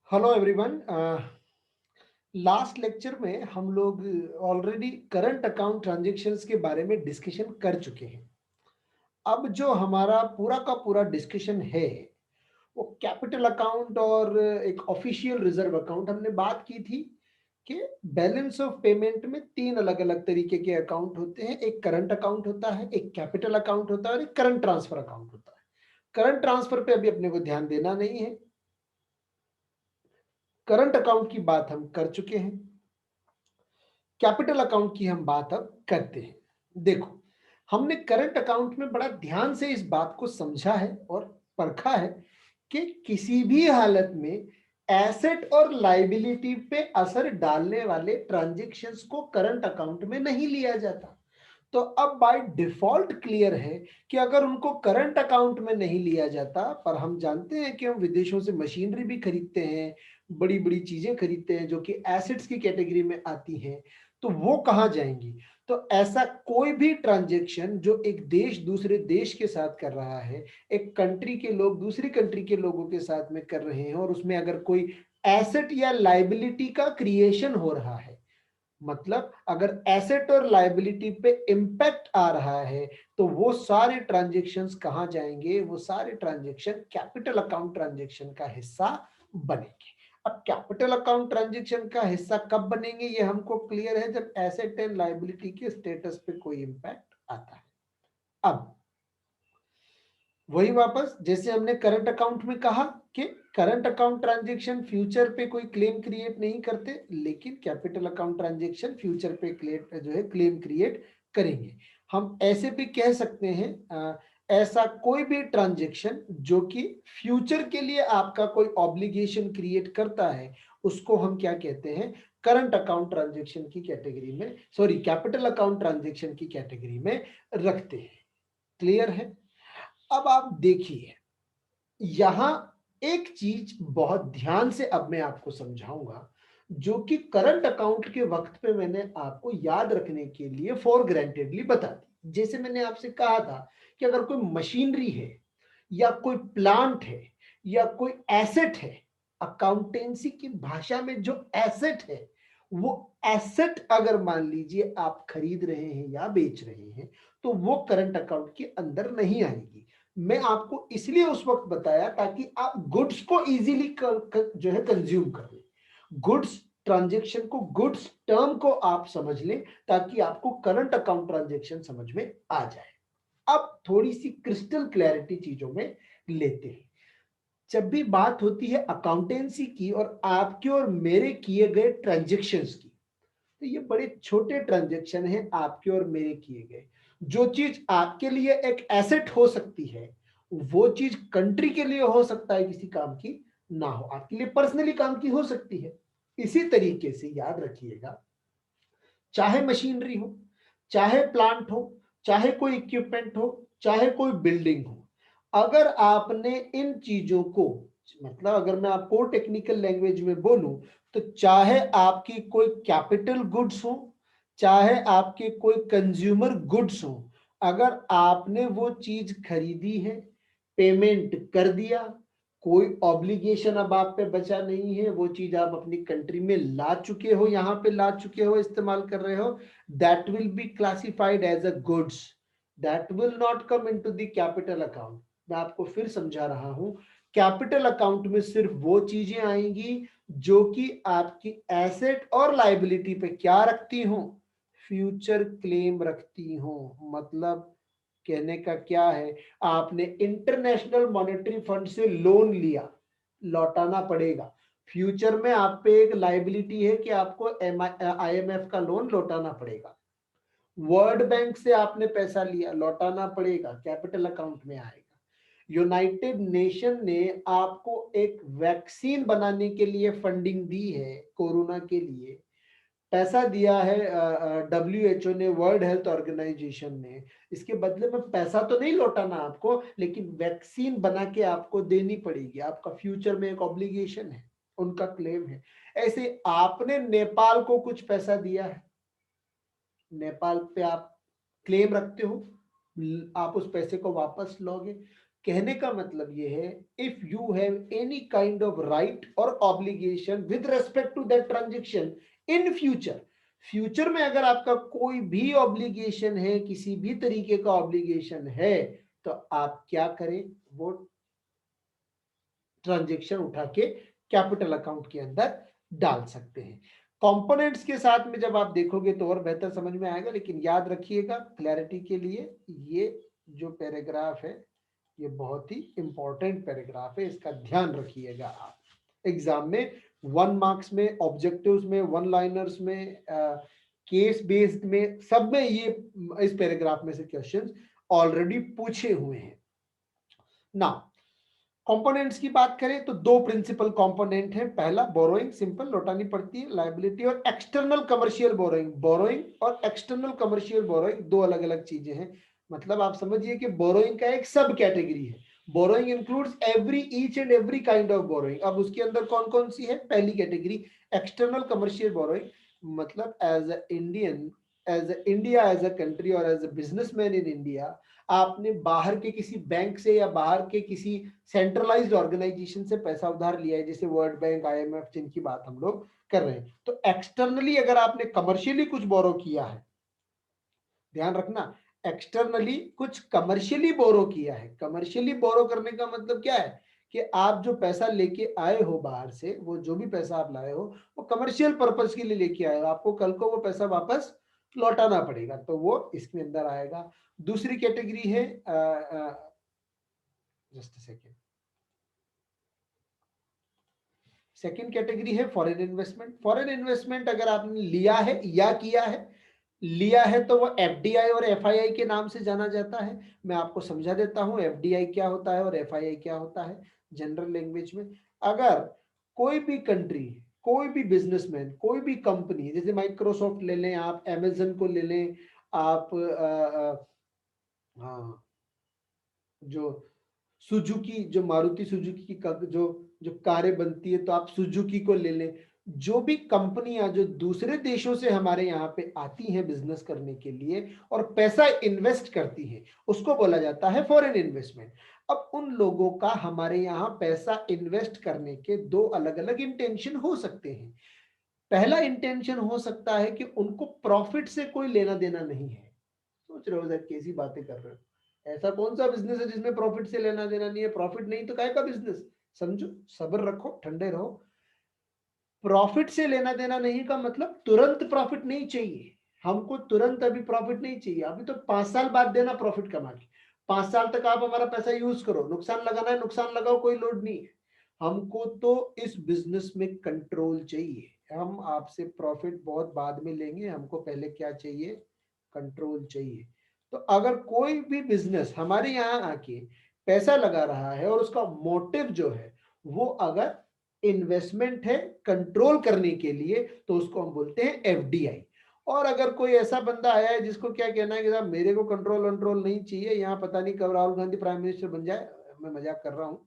Hello everyone. Last lecture में हम लोग ऑलरेडी करंट अकाउंट ट्रांजैक्शंस के बारे में डिस्कशन कर चुके हैं। अब जो हमारा पूरा का पूरा डिस्कशन है वो कैपिटल अकाउंट और एक ऑफिशियल रिजर्व अकाउंट। हमने बात की थी कि बैलेंस ऑफ पेमेंट में तीन अलग अलग तरीके के अकाउंट होते हैं। एक करंट अकाउंट होता है, एक कैपिटल अकाउंट होता है और एक करंट ट्रांसफर अकाउंट होता है। करंट ट्रांसफर पे अभी अपने को ध्यान देना नहीं है। करंट अकाउंट की बात हम कर चुके हैं। कैपिटल अकाउंट की हम बात अब करते हैं। देखो, हमने करंट अकाउंट में बड़ा ध्यान से इस बात को समझा है और परखा है कि किसी भी हालत में एसेट और लाइबिलिटी पे असर डालने वाले ट्रांजैक्शंस को करंट अकाउंट में नहीं लिया जाता। तो अब बाय डिफॉल्ट क्लियर है कि अगर उनको करंट अकाउंट में नहीं लिया जाता, पर हम जानते हैं कि हम विदेशों से मशीनरी भी खरीदते हैं, बड़ी बड़ी चीजें खरीदते हैं जो कि एसेट्स की कैटेगरी में आती हैं, तो वो कहाँ जाएंगी? तो ऐसा कोई भी ट्रांजैक्शन जो एक देश दूसरे देश के साथ कर रहा है, एक कंट्री के लोग दूसरी कंट्री के लोगों के साथ में कर रहे हैं, और उसमें अगर कोई एसेट या लाइबिलिटी का क्रिएशन हो रहा है, मतलब अगर एसेट और लायबिलिटी पे इंपैक्ट आ रहा है, तो वो सारे ट्रांजैक्शंस कहां जाएंगे? वो सारे ट्रांजैक्शन कैपिटल अकाउंट ट्रांजैक्शन का हिस्सा बनेंगे। अब कैपिटल अकाउंट ट्रांजैक्शन का हिस्सा कब बनेंगे ये हमको क्लियर है, जब एसेट एंड लायबिलिटी के स्टेटस पे कोई इंपैक्ट आता है। अब वही वापस जैसे हमने करंट अकाउंट में कहा कि करंट अकाउंट ट्रांजैक्शन फ्यूचर पे कोई क्लेम क्रिएट नहीं करते, लेकिन कैपिटल अकाउंट ट्रांजैक्शन फ्यूचर पे क्लेम क्रिएट करेंगे। हम ऐसे भी कह सकते हैं, ऐसा कोई भी ट्रांजैक्शन जो कि फ्यूचर के लिए आपका कोई ऑब्लिगेशन क्रिएट करता है, उसको हम क्या कहते हैं? करंट अकाउंट ट्रांजैक्शन की कैटेगरी में, सॉरी, कैपिटल अकाउंट ट्रांजैक्शन की कैटेगरी में रखते हैं। क्लियर है? अब आप देखिए, यहां एक चीज बहुत ध्यान से अब मैं आपको समझाऊंगा, जो कि करंट अकाउंट के वक्त पे मैंने आपको याद रखने के लिए फॉर ग्रांटेडली बता दी। जैसे मैंने आपसे कहा था कि अगर कोई मशीनरी है या कोई प्लांट है या कोई एसेट है, अकाउंटेंसी की भाषा में जो एसेट है, वो एसेट अगर मान लीजिए आप खरीद रहे हैं या बेच रहे हैं, तो वो करंट अकाउंट के अंदर नहीं आएगी। मैं आपको इसलिए उस वक्त बताया ताकि आप गुड्स को इजीली जो है कंज्यूम कर लें, गुड्स ट्रांजेक्शन को, गुड्स टर्म को आप समझ लें, ताकि आपको करंट अकाउंट ट्रांजेक्शन समझ में आ जाए। अब थोड़ी सी क्रिस्टल क्लैरिटी चीजों में लेते हैं। जब भी बात होती है अकाउंटेंसी की और आपके और मेरे किए गए ट्रांजेक्शन्स की, तो ये बड़े छोटे ट्रांजेक्शन हैं आपके और मेरे किए गए। जो चीज आपके लिए एक एसेट हो सकती है, वो चीज कंट्री के लिए हो सकता है किसी काम की ना हो, आपके लिए पर्सनली काम की हो सकती है। इसी तरीके से याद रखिएगा, चाहे मशीनरी हो, चाहे प्लांट हो, चाहे कोई इक्विपमेंट हो, चाहे कोई बिल्डिंग हो, अगर आपने इन चीजों को, मतलब अगर मैं आपको टेक्निकल लैंग्वेज में बोलूं, तो चाहे आपकी कोई कैपिटल गुड्स हो, चाहे आपके कोई कंज्यूमर गुड्स हो, अगर आपने वो चीज खरीदी है, पेमेंट कर दिया, कोई ऑब्लिगेशन अब आप पे बचा नहीं है, वो चीज आप अपनी कंट्री में ला चुके हो, यहां पे ला चुके हो, इस्तेमाल कर रहे हो, that will be classified as a goods, that will not come into the capital account. मैं आपको फिर समझा रहा हूं, कैपिटल अकाउंट में सिर्फ वो चीजें आएंगी जो कि आपकी एसेट और लाइबिलिटी पे क्या रखती हो? फ्यूचर क्लेम रखती हो। मतलब कहने का क्या है, आपने इंटरनेशनल मॉनेटरी फंड से लोन लिया, लौटाना पड़ेगा। फ्यूचर में आप पे एक लाइबिलिटी है कि आपको आईएमएफ का लोन लौटाना पड़ेगा। वर्ल्ड बैंक से आपने पैसा लिया, लौटाना पड़ेगा, कैपिटल अकाउंट में आएगा। यूनाइटेड नेशन ने आपको एक वैक्सीन बनाने के लिए फंडिंग दी है, कोरोना के लिए पैसा दिया है, WHO ने, वर्ल्ड हेल्थ ऑर्गेनाइजेशन ने। इसके बदले में पैसा तो नहीं लौटाना आपको, लेकिन वैक्सीन बना के आपको देनी पड़ेगी, आपका फ्यूचर में एक ऑब्लिगेशन है, उनका क्लेम है। ऐसे आपने नेपाल को कुछ पैसा दिया है, नेपाल पे आप क्लेम रखते हो, आप उस पैसे को वापस लोगे, कहने का मतलब ये है, if you have any kind of right और obligation with respect to that transaction in future, future में अगर आपका कोई भी ऑब्लिगेशन है, किसी भी तरीके का ऑब्लिगेशन है, तो आप क्या करें, वो ट्रांजेक्शन उठा के कैपिटल अकाउंट के अंदर डाल सकते हैं। कंपोनेंट्स के साथ में जब आप देखोगे तो और बेहतर समझ में आएगा, लेकिन याद रखिएगा क्लैरिटी के लिए, ये जो पैराग्राफ है ये बहुत ही इंपॉर्टेंट पैराग्राफ है, इसका ध्यान रखिएगा आप एग्जाम में 1 मार्क्स में, ऑब्जेक्टिव्स में, वन लाइनर्स में, केस बेस्ड में, सब में ये इस पैराग्राफ में से क्वेश्चंस ऑलरेडी पूछे हुए हैं ना। कंपोनेंट्स की बात करें तो दो प्रिंसिपल कंपोनेंट हैं, पहला बोरोइंग, सिंपल लौटानी पड़ती है, लायबिलिटी, और एक्सटर्नल कमर्शियल बोरोइंग। बोरोइंग और एक्सटर्नल कमर्शियल बोरोइंग दो अलग अलग चीजें हैं, मतलब आप समझिए कि बोरोइंग का एक सब कैटेगरी है। Borrowing includes every each and every kind of borrowing. अब उसके अंदर कौन कौन सी है, पहली कैटेगरी एक्सटर्नल कमर्शियल बोरोइंग, मतलब as a Indian, as a India, as a country और as a businessman in India, आपने बाहर के किसी बैंक से या बाहर के किसी सेंट्रलाइज्ड ऑर्गेनाइजेशन से पैसा उधार लिया है, जैसे वर्ल्ड बैंक, आईएमएफ, जिनकी बात हम लोग कर रहे हैं, तो एक्सटर्नली अगर आपने कमर्शियली कुछ बोरो किया है, ध्यान रखना, एक्सटर्नली कुछ कमर्शियली बोरो किया है। कमर्शियली बोरो करने का मतलब क्या है कि आप जो पैसा लेके आए हो बाहर से, वो जो भी पैसा आप लाए हो वो कमर्शियल पर्पस के लिए लेके आए हो, आपको कल को वो पैसा वापस लौटाना पड़ेगा, तो वो इसके अंदर आएगा। दूसरी कैटेगरी है, जस्ट सेकेंड, सेकेंड कैटेगरी है फॉरेन इन्वेस्टमेंट। फॉरेन इन्वेस्टमेंट अगर आपने लिया है या किया है, लिया है तो वो एफडीआई और एफआईआई के नाम से जाना जाता है। मैं आपको समझा देता हूं एफडीआई क्या होता है और एफआईआई क्या होता है जनरल लैंग्वेज में। अगर कोई भी कंट्री, कोई भी बिजनेसमैन, कोई भी कंपनी, जैसे माइक्रोसॉफ्ट ले लें आप, अमेजन को ले लें आप, हाँ, जो सुजुकी, जो मारुति सुजुकी की जो जो कारें बनती है, तो आप सुजुकी को ले लें। जो भी कंपनियां जो दूसरे देशों से हमारे यहाँ पे आती हैं बिजनेस करने के लिए और पैसा इन्वेस्ट करती हैं, उसको बोला जाता है फॉरेन इन्वेस्टमेंट। अब उन लोगों का हमारे यहाँ पैसा इन्वेस्ट करने के दो अलग अलग इंटेंशन हो सकते हैं। पहला इंटेंशन हो सकता है कि उनको प्रॉफिट से कोई लेना देना नहीं है। सोच रहे हो सर कैसी बातें कर रहे हो, ऐसा कौन सा बिजनेस है जिसमें प्रॉफिट से लेना देना नहीं है, प्रॉफिट नहीं तो काय का बिजनेस। समझो, सब्र रखो, ठंडे रहो। प्रॉफिट से लेना देना नहीं का मतलब तुरंत प्रॉफिट नहीं चाहिए हमको, तुरंत अभी प्रॉफिट नहीं चाहिए, अभी तो 5 साल बाद देना प्रॉफिट कमा के। 5 साल तक आप हमारा पैसा यूज करो, नुकसान लगाना है नुकसान लगाओ, कोई लोड नहीं है हमको। तो इस बिजनेस में कंट्रोल चाहिए, हम आपसे प्रॉफिट बहुत बाद में लेंगे, हमको पहले क्या चाहिए, कंट्रोल चाहिए। तो अगर कोई भी बिजनेस हमारे यहाँ आके पैसा लगा रहा है और उसका मोटिव जो है वो अगर इन्वेस्टमेंट है कंट्रोल करने के लिए, तो उसको हम बोलते हैं एफडीआई। और अगर कोई ऐसा बंदा आया है जिसको क्या कहना है कि साहब मेरे को कंट्रोल कंट्रोल नहीं चाहिए, यहाँ पता नहीं कब राहुल गांधी प्राइम मिनिस्टर बन जाए, मैं मजाक कर रहा हूँ,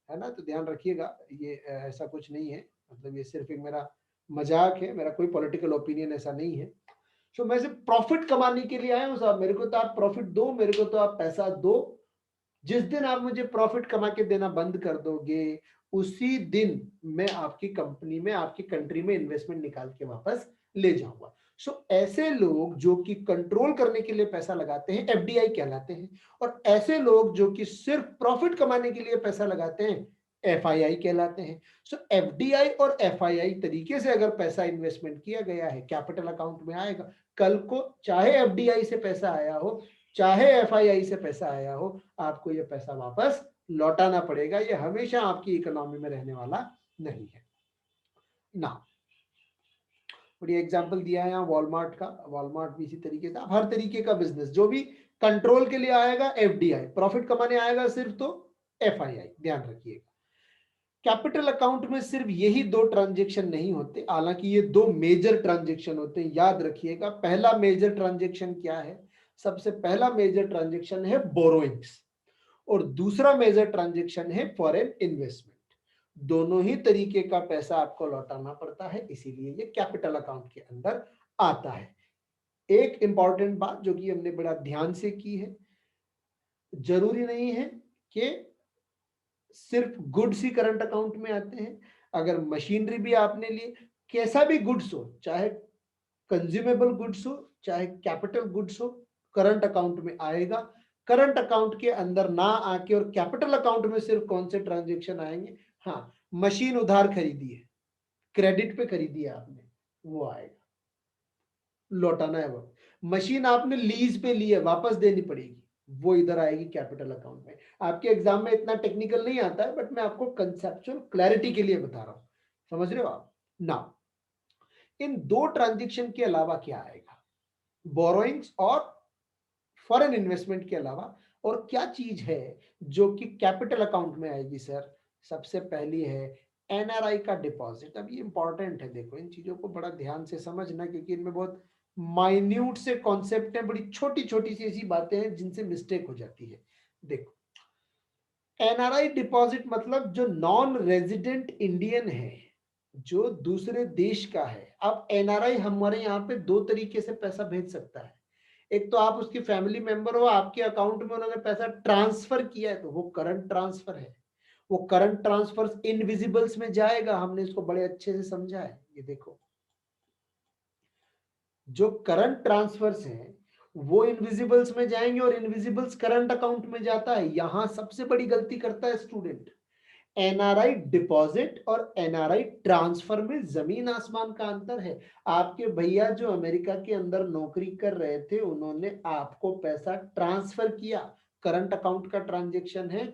है ना, तो ध्यान रखिएगा ये ऐसा कुछ नहीं है, मतलब ये सिर्फ एक मेरा मजाक है, मेरा कोई पॉलिटिकल ओपिनियन ऐसा नहीं है। तो मैं सिर्फ प्रॉफिट कमाने के लिए आया हूँ साहब, मेरे को तो आप प्रॉफिट दो, मेरे को तो आप पैसा दो। जिस दिन आप मुझे प्रॉफिट कमा के देना बंद कर दोगे, उसी दिन मैं आपकी कंपनी में, आपकी कंट्री में इन्वेस्टमेंट निकाल के वापस ले जाऊंगा। सो ऐसे लोग जो कि कंट्रोल करने के लिए पैसा लगाते हैं एफडीआई कहलाते हैं, और ऐसे लोग जो कि सिर्फ प्रॉफिट कमाने के लिए पैसा लगाते हैं एफआईआई कहलाते हैं। सो एफडीआई और एफआईआई तरीके से अगर पैसा इन्वेस्टमेंट किया गया है कैपिटल अकाउंट में आएगा। कल को चाहे एफडीआई से पैसा आया हो, चाहे एफआईआई से पैसा आया हो, आपको ये पैसा वापस लौटाना पड़ेगा, ये हमेशा आपकी इकोनॉमी में रहने वाला नहीं है ना। बढ़िया एग्जांपल दिया है यहाँ वॉलमार्ट का, वॉलमार्ट भी इसी तरीके से, हर तरीके का बिजनेस जो भी कंट्रोल के लिए आएगा एफडीआई, प्रॉफिट कमाने आएगा सिर्फ तो एफआईआई, ध्यान रखिएगा। कैपिटल अकाउंट में सिर्फ यही दो ट्रांजेक्शन नहीं होते, हालांकि ये दो मेजर ट्रांजेक्शन होते हैं, याद रखिएगा। पहला मेजर ट्रांजेक्शन क्या है, सबसे पहला मेजर ट्रांजेक्शन है बोरोइंग्स, और दूसरा मेजर ट्रांजेक्शन है फॉरेन इन्वेस्टमेंट। दोनों ही तरीके का पैसा आपको लौटाना पड़ता है, इसीलिए ये कैपिटल अकाउंट के अंदर आता है। एक इंपॉर्टेंट बात जो कि हमने बड़ा ध्यान से की है, जरूरी नहीं है कि सिर्फ गुड्स ही करंट अकाउंट में आते हैं। अगर मशीनरी भी आपने ली, कैसा भी गुड्स हो, चाहे कंज्यूमेबल गुड्स हो चाहे कैपिटल गुड्स हो, करंट अकाउंट में आएगा। करंट अकाउंट के अंदर ना आके और कैपिटल अकाउंट में सिर्फ कौन से ट्रांजेक्शन आएंगे? हाँ, मशीन उधार खरीदी है, क्रेडिट पे खरीदी है आपने, वो आएगा, लौटाना है वो। मशीन आपने लीज पे ली है, वापस देनी पड़ेगी, वो इधर आएगी कैपिटल अकाउंट में। आपके एग्जाम में इतना टेक्निकल नहीं आता है, बट मैं आपको कंसेप्चुअल क्लैरिटी के लिए बता रहा हूं, समझ रहे हो आप ना? इन दो ट्रांजेक्शन के अलावा क्या आएगा? बोरोइंग्स और फॉरेन इन्वेस्टमेंट के अलावा और क्या चीज है जो कि कैपिटल अकाउंट में आएगी सर? सबसे पहली है एनआरआई का डिपॉजिट। अब ये इंपॉर्टेंट है, देखो इन चीजों को बड़ा ध्यान से समझना, क्योंकि इनमें बहुत माइन्यूट से कॉन्सेप्ट है, बड़ी छोटी छोटी सी ऐसी बातें हैं जिनसे मिस्टेक हो जाती है। देखो, एनआरआई डिपॉजिट मतलब जो नॉन रेजिडेंट इंडियन है, जो दूसरे देश का है। अब एनआरआई हमारे यहाँ पे दो तरीके से पैसा भेज सकता है। एक तो आप उसकी फैमिली मेंबर हो, आपके अकाउंट में उन्होंने पैसा ट्रांसफर किया है, तो वो करंट ट्रांसफर है। वो करंट ट्रांसफर इनविजिबल्स में जाएगा, हमने इसको बड़े अच्छे से समझा है। ये देखो, जो करंट ट्रांसफर्स हैं वो इनविजिबल्स में जाएंगे और इनविजिबल्स करंट अकाउंट में जाता है। यहां सबसे बड़ी गलती करता है स्टूडेंट। एनआरआई डिपॉजिट और एनआरआई ट्रांसफर में जमीन आसमान का अंतर है। आपके भैया जो अमेरिका के अंदर नौकरी कर रहे थे, उन्होंने आपको पैसा ट्रांसफर किया, करंट अकाउंट का ट्रांजेक्शन है,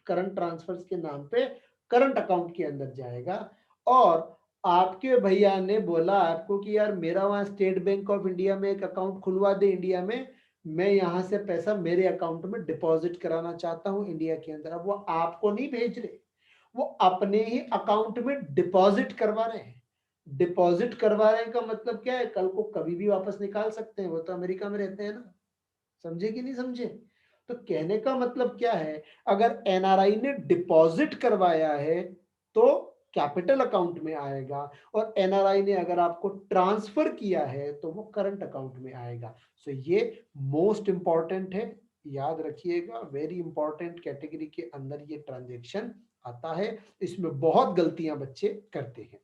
करंट ट्रांसफर्स के नाम पे करंट अकाउंट के अंदर जाएगा। और आपके भैया ने बोला आपको कि यार मेरा वहां स्टेट बैंक ऑफ इंडिया में एक अकाउंट खुलवा दे इंडिया में, मैं यहां से पैसा मेरे अकाउंट में डिपॉजिट कराना चाहता हूं इंडिया के अंदर। अब वो आपको नहीं भेज रहे, वो अपने ही अकाउंट में डिपॉजिट करवा रहे हैं। डिपॉजिट करवा रहे हैं का मतलब क्या है? कल को कभी भी वापस निकाल सकते हैं, वो तो अमेरिका में रहते हैं ना। समझे कि नहीं समझे? तो कहने का मतलब क्या है, अगर एनआरआई ने डिपॉजिट करवाया है तो कैपिटल अकाउंट में आएगा, और एनआरआई ने अगर आपको ट्रांसफर किया है तो वो करंट अकाउंट में आएगा। सो ये मोस्ट इंपॉर्टेंट है, याद रखिएगा, वेरी इंपॉर्टेंट कैटेगरी के अंदर ये ट्रांजेक्शन आता है। इसमें बहुत गलतियां बच्चे करते हैं।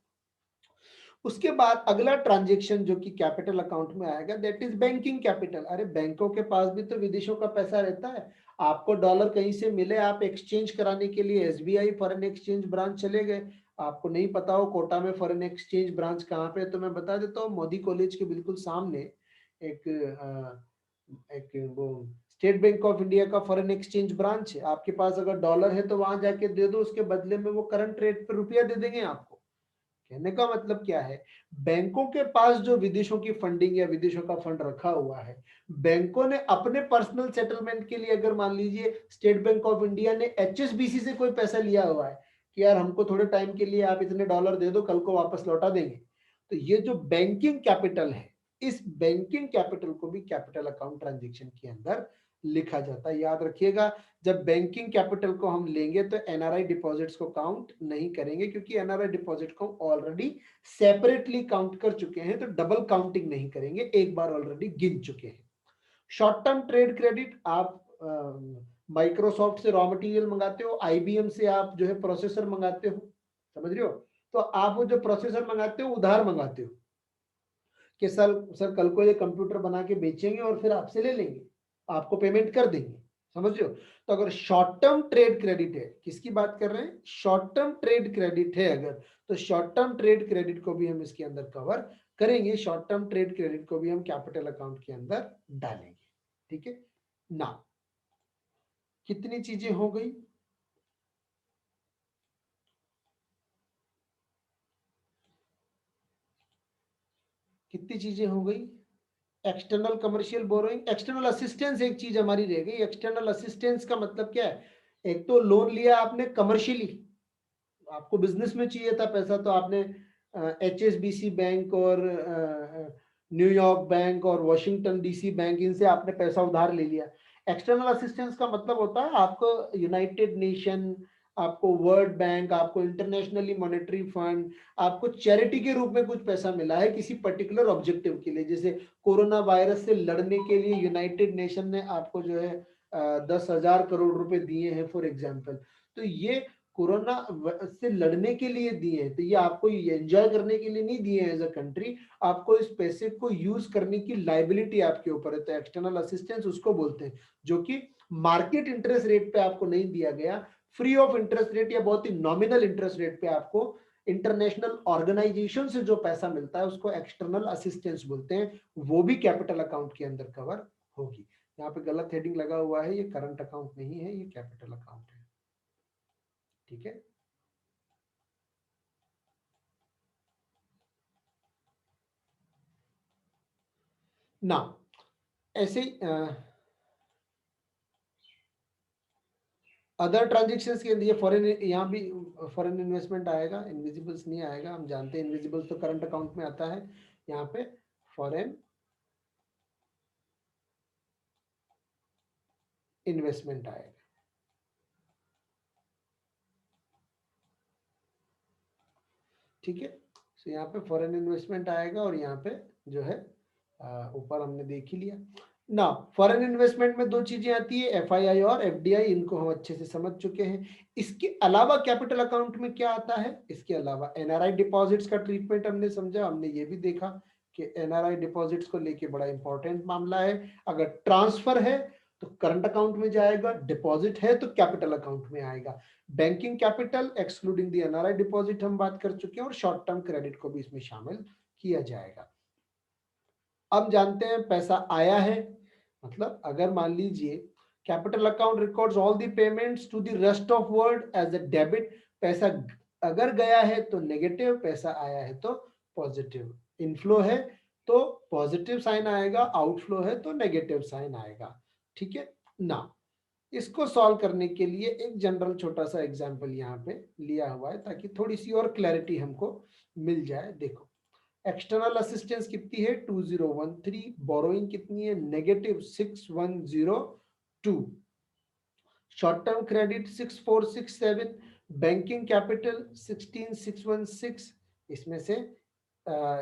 उसके बाद अगला ट्रांजेक्शन जो कि कैपिटल अकाउंट में आएगा, दैट इज बैंकिंग कैपिटल। अरे बैंकों के पास भी तो विदेशों का पैसा रहता है। आपको डॉलर कहीं से मिले, आप एक्सचेंज कराने के लिए एसबीआई फॉरेन एक्सचेंज ब्रांच चले गए, आपको नहीं पता हो कोटा में फॉरेन एक्सचेंज ब्रांच कहाँ पे है, तो मैं बता देता हूँ, मोदी कॉलेज के बिल्कुल सामने एक एक वो स्टेट बैंक ऑफ इंडिया का फॉरेन एक्सचेंज ब्रांच है। आपके पास अगर डॉलर है तो वहां जाके दे दो, उसके बदले में वो करंट रेट पे रुपया दे देंगे आपको। कहने का मतलब क्या है, बैंकों के पास जो विदेशों की फंडिंग या विदेशों का फंड रखा हुआ है, बैंकों ने अपने पर्सनल सेटलमेंट के लिए, अगर मान लीजिए स्टेट बैंक ऑफ इंडिया ने एचएसबीसी से कोई पैसा लिया हुआ है कि यार हमको थोड़े टाइम के लिए आप इतने डॉलर दे दो, कल को वापस लौटा देंगे, तो ये जो बैंकिंग कैपिटल है, इस बैंकिंग कैपिटल को भी कैपिटल अकाउंट ट्रांजेक्शन के अंदर लिखा जाता है। याद रखिएगा, जब बैंकिंग कैपिटल को हम लेंगे तो एनआरआई डिपॉजिट्स को काउंट नहीं करेंगे, क्योंकि एनआरआई डिपॉजिट को ऑलरेडी सेपरेटली काउंट कर चुके हैं, तो डबल काउंटिंग नहीं करेंगे, एक बार ऑलरेडी गिन चुके हैं। शॉर्ट टर्म ट्रेड क्रेडिट, आप माइक्रोसॉफ्ट से रॉ मटेरियल मंगाते हो, आईबीएम से आप जो है प्रोसेसर मंगाते हो, समझ रहे हो? तो आप वो जो प्रोसेसर मंगाते हो उधार मंगाते हो कि सर कल को ये कंप्यूटर बना के बेचेंगे और फिर आपसे ले लेंगे, आपको पेमेंट कर देंगे, समझ रहे हो? तो अगर शॉर्ट टर्म ट्रेड क्रेडिट है, किसकी बात कर रहे हैं? शॉर्ट टर्म ट्रेड क्रेडिट है अगर, तो शॉर्ट टर्म ट्रेड क्रेडिट को भी हम इसके अंदर कवर करेंगे। शॉर्ट टर्म ट्रेड क्रेडिट को भी हम कैपिटल अकाउंट के अंदर डालेंगे। ठीक है ना? कितनी चीजें हो गई? कितनी चीजें हो गई? External commercial borrowing, external assistance एक चीज हमारी रह गई। एक्सटर्नल असिस्टेंस का मतलब क्या है? एक तो लोन लिया आपने कमर्शियली, आपको बिजनेस में चाहिए था पैसा, तो आपने एचएसबीसी बैंक और न्यूयॉर्क बैंक और वॉशिंगटन डीसी बैंक, इनसे आपने पैसा उधार ले लिया। एक्सटर्नल असिस्टेंस का मतलब होता है आपको यूनाइटेड नेशन, आपको वर्ल्ड बैंक, आपको इंटरनेशनली मॉनेटरी फंड, आपको चैरिटी के रूप में कुछ पैसा मिला है किसी पर्टिकुलर ऑब्जेक्टिव के लिए। जैसे कोरोना वायरस से लड़ने के लिए यूनाइटेड नेशन ने आपको जो है 10,000 करोड़ रुपए दिए हैं फॉर एग्जाम्पल। तो ये कोरोना से लड़ने के लिए दिए हैं, तो ये आपको एंजॉय करने के लिए नहीं दिए हैं एज अ कंट्री, आपको इस पैसे को यूज करने की लाइबिलिटी आपके ऊपर है। तो एक्सटर्नल असिस्टेंस उसको बोलते हैं जो कि मार्केट इंटरेस्ट रेट पे आपको नहीं दिया गया, फ्री ऑफ इंटरेस्ट रेट या बहुत ही नॉमिनल इंटरेस्ट रेट पे आपको इंटरनेशनल ऑर्गेनाइजेशन से जो पैसा मिलता है उसको एक्सटर्नल असिस्टेंस बोलते हैं, वो भी कैपिटल अकाउंट के अंदर कवर होगी। यहाँ पे गलत हेडिंग लगा हुआ है, ये करंट अकाउंट नहीं है, ये कैपिटल अकाउंट है। ठीक है, ना ऐसे ही अदर ट्रांजेक्शन के लिए फॉरेन, यहाँ भी फॉरेन इन्वेस्टमेंट आएगा, इनविजिबल्स नहीं आएगा, हम जानते हैं इनविजिबल्स तो करंट अकाउंट में आता है, यहाँ पे फॉरेन इन्वेस्टमेंट आएगा। ठीक है, तो यहाँ पे फॉरेन इन्वेस्टमेंट आएगा और यहाँ पे जो है ऊपर हमने देख ही लिया ना। फॉरेन इन्वेस्टमेंट में दो चीजें आती है, एफआईआई और एफडीआई, इनको हम अच्छे से समझ चुके हैं। इसके अलावा कैपिटल अकाउंट में क्या आता है, इसके अलावा एनआरआई डिपॉजिट्स का ट्रीटमेंट हमने समझा, हमने ये भी देखा कि एनआरआई डिपॉजिट्स को लेके बड़ा इंपॉर्टेंट मामला है। अगर ट्रांसफर है तो करंट अकाउंट में जाएगा, डिपॉजिट है तो कैपिटल अकाउंट में आएगा। Banking capital excluding the NRI deposit हम बात कर चुके हैं, और शॉर्ट टर्म क्रेडिट को भी इसमें शामिल किया जाएगा। अब जानते हैं पैसा आया है, मतलब अगर मान लीजिए capital account records all the payments to the rest of world as a debit, पैसा अगर गया है तो नेगेटिव, पैसा आया है तो पॉजिटिव, इनफ्लो है तो पॉजिटिव साइन आएगा, आउटफ्लो है तो नेगेटिव साइन आएगा। ठीक है ना, इसको सॉल्व करने के लिए एक जनरल छोटा सा एग्जांपल यहाँ पे लिया हुआ है ताकि थोड़ी सी और क्लैरिटी हमको मिल जाए। देखो एक्सटर्नल असिस्टेंस कितनी है 2013, बोरोइंग कितनी है -6102, short term credit 6467, banking capital 16616, इसमें से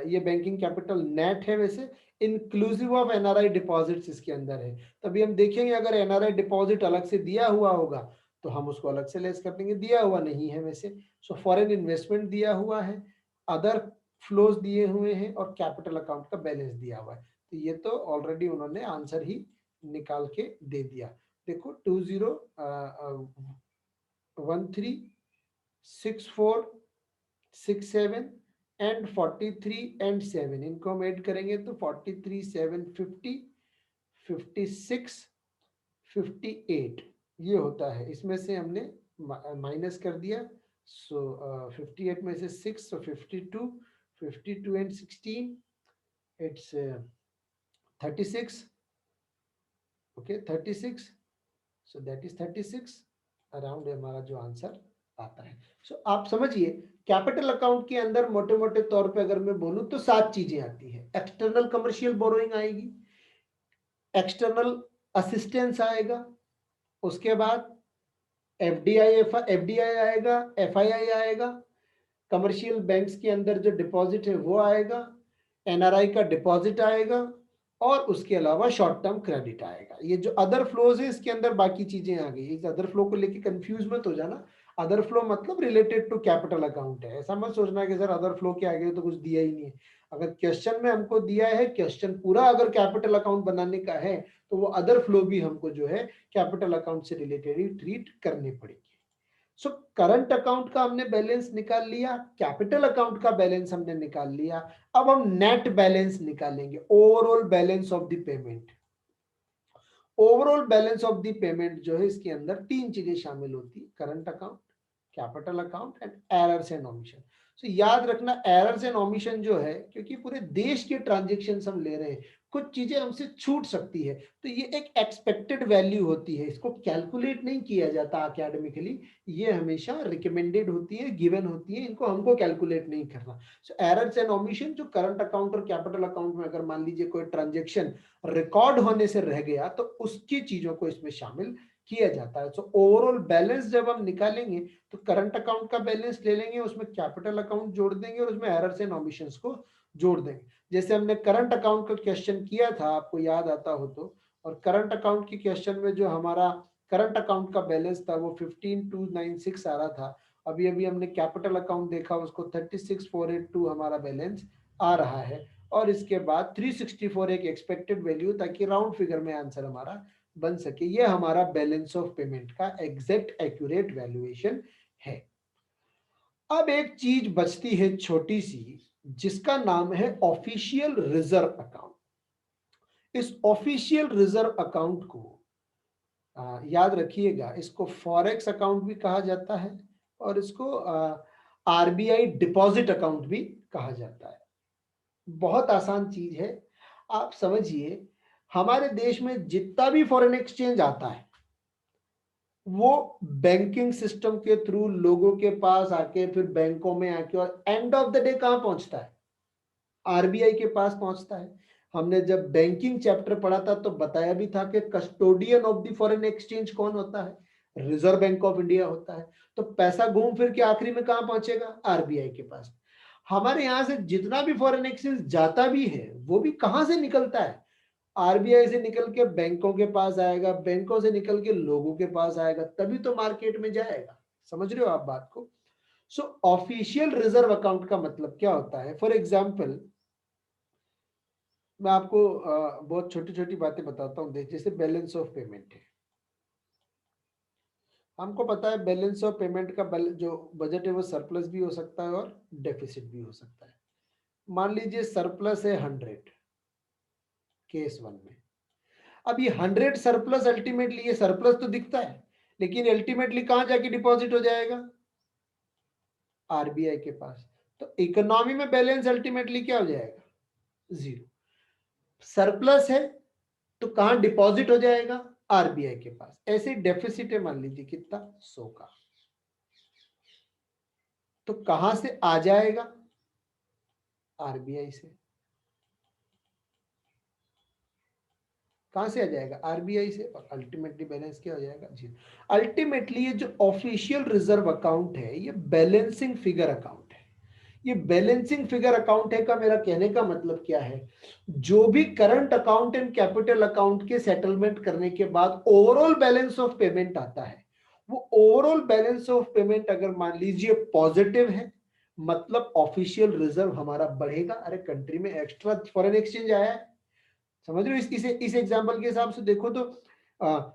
ये बैंकिंग कैपिटल नेट है, वैसे इंक्लूसिव ऑफ एनआरआई डिपॉजिट्स इसके अंदर है। तभी हम देखेंगे अगर एनआरआई डिपॉजिट अलग से दिया हुआ होगा तो हम उसको अलग से लेस कर देंगे, दिया हुआ नहीं है वैसे। सो फॉरेन इन्वेस्टमेंट दिया हुआ है, अदर फ्लोज दिए हुए हैं और कैपिटल अकाउंट का बैलेंस दिया हुआ है, तो ये तो ऑलरेडी उन्होंने आंसर ही निकाल के दे दिया। देखो 20136467 एंड 43 एंड 7, इनको हम ऐड करेंगे तो 43 7 50 56 58 ये होता है। इसमें से हमने माइनस कर दिया, सो 58 में से 6, सो 52, 52 and 16 it's 36, okay 36, so that is 36 around हमारा जो आंसर आता है। सो आप समझिए कैपिटल अकाउंट के अंदर मोटे मोटे तौर पे अगर मैं बोलूं तो 7 चीजें आती है। एक्सटर्नल कमर्शियल बोरोइंग आएगी, एक्सटर्नल असिस्टेंस आएगा, उसके बाद एफडीआई आएगा, एफआईआई आएगा, कमर्शियल बैंक्स के अंदर जो डिपॉजिट है वो आएगा, एनआरआई का डिपॉजिट आएगा, और उसके अलावा शॉर्ट टर्म क्रेडिट आएगा। ये जो अदर फ्लोज है इसके अंदर बाकी चीजें आ गई। इस अदर फ्लो को लेके कंफ्यूज मत हो जाना, अदर फ्लो मतलब रिलेटेड टू कैपिटल अकाउंट है, ऐसा मत सोचना कि सर अदर फ्लो के आगे तो कुछ दिया ही नहीं है। अगर क्वेश्चन में हमको दिया है, क्वेश्चन पूरा अगर कैपिटल अकाउंट बनाने का है तो वो अदर फ्लो भी हमको जो है कैपिटल अकाउंट से रिलेटेड ही ट्रीट करने पड़ेगी। सो करंट अकाउंट का हमने बैलेंस निकाल लिया, कैपिटल अकाउंट का बैलेंस हमने निकाल लिया। अब हम नेट बैलेंस निकालेंगे, overall balance of the payment. Overall balance of the payment जो है इसके अंदर 3 चीजें शामिल होती है, current account, capital account and errors and omission. तो याद रखना एरर्स एंड ओमिशन जो है, क्योंकि पूरे देश के ट्रांजेक्शन हम ले रहे हैं, कुछ चीजें हमसे छूट सकती है, तो ये एक एक्सपेक्टेड वैल्यू होती है, इसको कैलकुलेट नहीं किया जाता अकेडमिकली, ये हमेशा रिकमेंडेड होती है, गिवन होती है, इनको हमको कैलकुलेट नहीं करना। सो एरर्स एंड ओमिशन जो करंट अकाउंट और कैपिटल अकाउंट में अगर मान लीजिए कोई ट्रांजेक्शन रिकॉर्ड होने से रह गया तो उसकी चीजों को इसमें शामिल किया जाता है। सो ओवरऑल बैलेंस जब हम निकालेंगे तो करंट अकाउंट का बैलेंस ले लेंगे, उसमें कैपिटल अकाउंट जोड़ देंगे और उसमें एरर्स एंड ओमिशंस को जोड़ देंगे। जैसे हमने करंट अकाउंट का क्वेश्चन किया था, आपको याद आता हो तो, और करंट अकाउंट के क्वेश्चन में जो हमारा करंट अकाउंट का बैलेंस था वो 15,296 आ रहा था, अभी अभी हमने कैपिटल अकाउंट देखा उसको 36,482 हमारा बैलेंस आ रहा है, और इसके बाद 364 एक एक्सपेक्टेड वैल्यू, ताकि राउंड फिगर में आंसर हमारा बन सके। ये हमारा बैलेंस ऑफ पेमेंट का एग्जैक्ट एक्यूरेट वैल्यूएशन है। अब एक चीज बचती है छोटी सी, जिसका नाम है ऑफिशियल रिजर्व अकाउंट। इस ऑफिशियल रिजर्व अकाउंट को याद रखिएगा, इसको फॉरेक्स अकाउंट भी कहा जाता है और इसको आरबीआई डिपॉजिट अकाउंट भी कहा जाता है। बहुत आसान चीज है, आप समझिए, हमारे देश में जितना भी फॉरेन एक्सचेंज आता है वो बैंकिंग सिस्टम के थ्रू लोगों के पास आके, फिर बैंकों में आके, और एंड ऑफ द डे कहां पहुंचता है? आरबीआई के पास पहुंचता है। हमने जब बैंकिंग चैप्टर पढ़ा था तो बताया भी था कि custodian of the foreign exchange कौन होता है? रिजर्व बैंक ऑफ इंडिया होता है। तो पैसा घूम फिर के आखिरी में कहां पहुंचेगा? आरबीआई के पास। हमारे यहां से जितना भी फॉरेन एक्सचेंज जाता भी है वो भी कहां से निकलता है? आरबीआई से निकल के बैंकों के पास आएगा, बैंकों से निकल के लोगों के पास आएगा, तभी तो मार्केट में जाएगा। समझ रहे हो आप बात को? सो ऑफिशियल रिजर्व अकाउंट का मतलब क्या होता है? फॉर एग्जाम्पल मैं आपको बहुत छोटी छोटी बातें बताता हूँ। देख, जैसे बैलेंस ऑफ पेमेंट है, हमको पता है बैलेंस ऑफ पेमेंट का जो बजट है वो सरप्लस भी हो सकता है और डेफिसिट भी हो सकता है। मान लीजिए सरप्लस है 100 केस वन में। अब ये 100 सरप्लस, अल्टीमेटली ये सरप्लस तो दिखता है, लेकिन अल्टीमेटली कहां जाके डिपॉजिट हो जाएगा? आरबीआई के पास। तो इकोनॉमी में बैलेंस अल्टीमेटली क्या हो जाएगा? जीरो। सरप्लस है तो कहां डिपॉजिट हो जाएगा? आरबीआई के पास। ऐसे डेफिसिट है, मान लीजिए कितना? 100 का। तो कहां से आ जाएगा? आरबीआई से। कहां से आ जाएगा? आरबीआई से। और अल्टीमेटली बैलेंस क्या हो जाएगा? जीरो। अल्टीमेटली ये जो ऑफिशियल रिजर्व अकाउंट है ये बैलेंसिंग फिगर अकाउंट है। ये बैलेंसिंग फिगर अकाउंट है का मेरा कहने का मतलब क्या है? जो भी current account and capital account के सेटलमेंट करने के बाद ओवरऑल बैलेंस ऑफ पेमेंट आता है, वो ओवरऑल बैलेंस ऑफ पेमेंट अगर मान लीजिए पॉजिटिव है, मतलब ऑफिशियल रिजर्व हमारा बढ़ेगा। अरे कंट्री में एक्स्ट्रा फॉरेन एक्सचेंज आया है, समझ रहे हो? इस एग्जांपल के हिसाब से देखो तो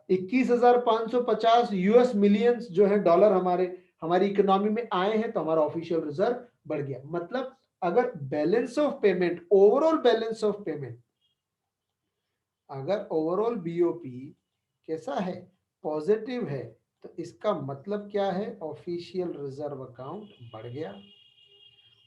21,550 यूएस मिलियंस जो है डॉलर हमारी इकोनॉमी में आए हैं, तो हमारा ऑफिशियल रिजर्व बढ़ गया। मतलब अगर balance of payment, overall balance of payment, अगर ओवरऑल बीओपी कैसा है? पॉजिटिव है, तो इसका मतलब क्या है? ऑफिशियल रिजर्व अकाउंट बढ़ गया।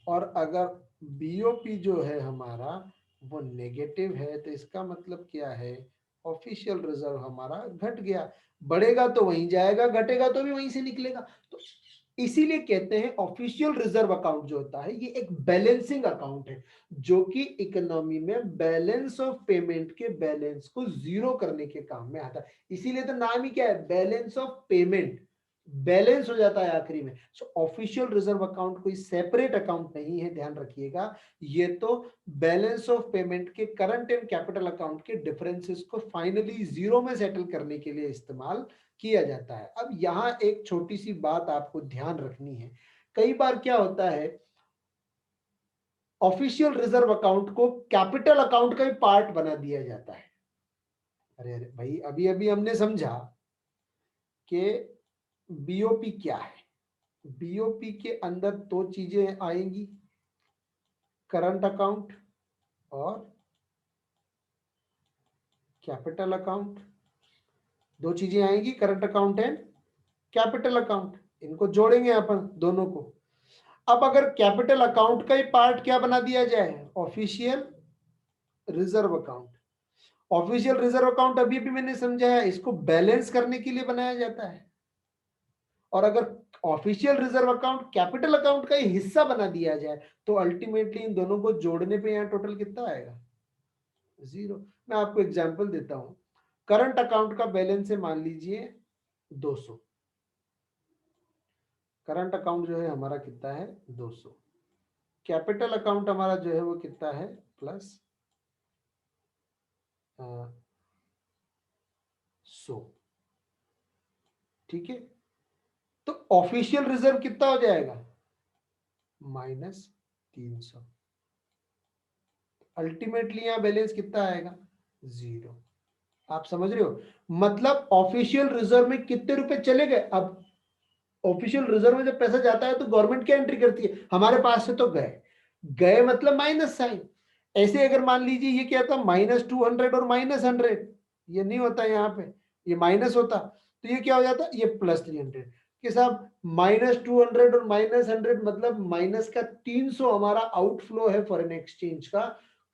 और अगर बीओपी जो है हमारा वो नेगेटिव है, तो इसका मतलब क्या है? ऑफिशियल रिजर्व हमारा घट गया। बढ़ेगा तो वहीं जाएगा, घटेगा तो भी वहीं से निकलेगा। तो इसीलिए कहते हैं ऑफिशियल रिजर्व अकाउंट जो होता है ये एक बैलेंसिंग अकाउंट है, जो कि इकोनॉमी में बैलेंस ऑफ पेमेंट के बैलेंस को जीरो करने के काम में आता है। इसीलिए तो नाम ही क्या है? Balance of payment. बैलेंस हो जाता है आखिरी में। सो ऑफिशियल रिजर्व अकाउंट कोई सेपरेट अकाउंट नहीं है, ध्यान रखिएगा। ये तो बैलेंस ऑफ पेमेंट के करंट एंड कैपिटल अकाउंट के डिफरेंसेस को फाइनली जीरो में सेटल करने के लिए इस्तेमाल किया जाता है। अब यहां एक छोटी सी बात आपको ध्यान रखनी है। कई बार क्या होता है, ऑफिशियल रिजर्व अकाउंट को कैपिटल अकाउंट का भी पार्ट बना दिया जाता है। अरे अरे भाई, अभी अभी हमने समझा कि बीओपी क्या है। बीओपी के अंदर दो चीजें आएंगी, करंट अकाउंट और कैपिटल अकाउंट। दो चीजें आएंगी, current account and capital account. इनको जोड़ेंगे अपन दोनों को। अब अगर कैपिटल अकाउंट का ही पार्ट क्या बना दिया जाए? Official reserve account. Official reserve account अभी भी मैंने समझाया, इसको बैलेंस करने के लिए बनाया जाता है। और अगर official reserve account capital account का ही हिस्सा बना दिया जाए, तो अल्टीमेटली इन दोनों को जोड़ने पे यहां टोटल कितना आएगा? जीरो। मैं आपको एग्जांपल देता हूं। करंट अकाउंट का बैलेंस है मान लीजिए 200। करंट अकाउंट जो है हमारा कितना है? 200। कैपिटल अकाउंट हमारा जो है वो कितना है? प्लस 100। ठीक है, तो ऑफिशियल रिजर्व कितना हो जाएगा, -300। अल्टीमेटली यहां बैलेंस कितना आएगा, 0। आप समझ रहे हो, मतलब ऑफिशियल रिजर्व में कितने रुपए चले गए। अब ऑफिशियल रिजर्व में जब पैसा जाता है तो गवर्नमेंट क्या एंट्री करती है, हमारे पास से तो गए, गए मतलब माइनस साइन। ऐसे अगर मान लीजिए ये क्या था, -200 और -100, ये नहीं होता यहाँ पे, ये माइनस होता, तो ये क्या हो जाता, ये +300 कि साहब -200 और -100 मतलब माइनस का 300 हमारा आउटफ्लो है फॉरेन एक्सचेंज का।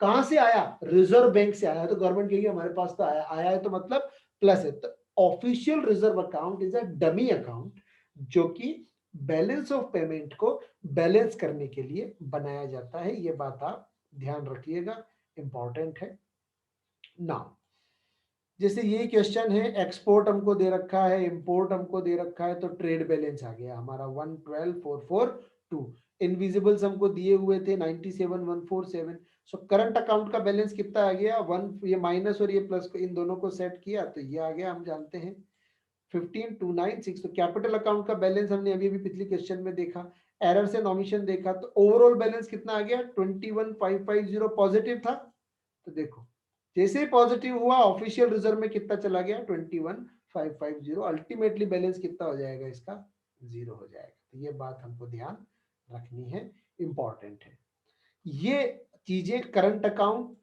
कहां से आया, रिजर्व बैंक से आया, तो गवर्नमेंट कहेगी हमारे पास तो आया, आया है तो मतलब प्लस है। तो official reserve account is a dummy account, जो कि बैलेंस ऑफ पेमेंट को बैलेंस करने के लिए बनाया जाता है। ये बात आप ध्यान रखिएगा, इंपॉर्टेंट है। नाउ जैसे ये क्वेश्चन है, एक्सपोर्ट हमको दे रखा है, इंपोर्ट हमको दे रखा है, तो ट्रेड बैलेंस आ गया हमारा 112,442। इनविजिबल्स हमको दिए हुए थे 97,147। सो करंट अकाउंट का बैलेंस कितना आ गया, वन, ये माइनस और ये प्लस को इन दोनों को सेट किया तो ये आ गया, हम जानते हैं 15,296। तो कैपिटल अकाउंट का बैलेंस हमने अभी अभी पिछले क्वेश्चन में देखा, एरर से नॉमिशन देखा, तो ओवरऑल बैलेंस कितना आ गया, 21,550 पॉजिटिव था। तो देखो जैसे ही पॉजिटिव हुआ ऑफिशियल रिजर्व में कितना चला गया, 21,550। अल्टीमेटली बैलेंस कितना हो जाएगा इसका, 0 हो जाएगा। तो ये बात हमको ध्यान रखनी है, इंपॉर्टेंट है। ये चीजें current account,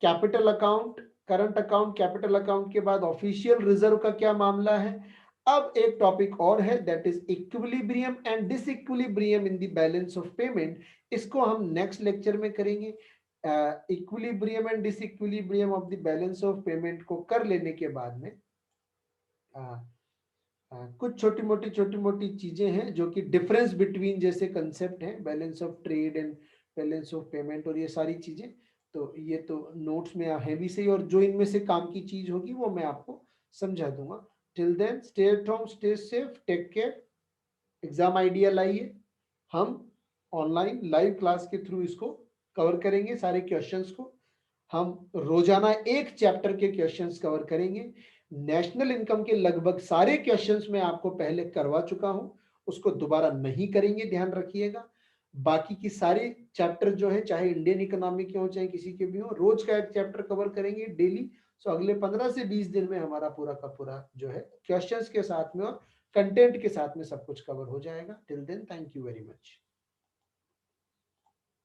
capital account, current account, capital account के बाद ऑफिशियल रिजर्व का क्या मामला है। अब एक टॉपिक और है, that is equilibrium and disequilibrium in the balance of payment. इसको हम नेक्स्ट लेक्चर में करेंगे। Equilibrium and disequilibrium of the balance of payment को कर लेने के बाद में कुछ छोटी मोटी चीजें हैं जो कि डिफरेंस बिटवीन जैसे कंसेप्ट है, balance of trade and balance of payment और ये सारी चीजें, तो ये तो नोट्स में है भी सही, और जो इनमें से काम की चीज होगी वो मैं आपको समझा दूंगा। Till then stay at home, stay safe, take care. Exam idea लाइए, हम ऑनलाइन लाइव क्लास के थ्रू इसको कवर करेंगे, सारे क्वेश्चंस को हम रोजाना एक चैप्टर के क्वेश्चंस कवर करेंगे। नेशनल इनकम के लगभग सारे क्वेश्चंस मैं आपको पहले करवा चुका हूं, उसको दोबारा नहीं करेंगे, ध्यान रखिएगा। बाकी की सारे चैप्टर जो है, चाहे इंडियन इकोनॉमी के हो चाहे किसी के भी हो, रोज का एक चैप्टर कवर करेंगे डेली। सो अगले 15 से 20 दिन में हमारा पूरा का पूरा जो है क्वेश्चंस के साथ में और कंटेंट के साथ में सब कुछ कवर हो जाएगा। Till then thank you very much.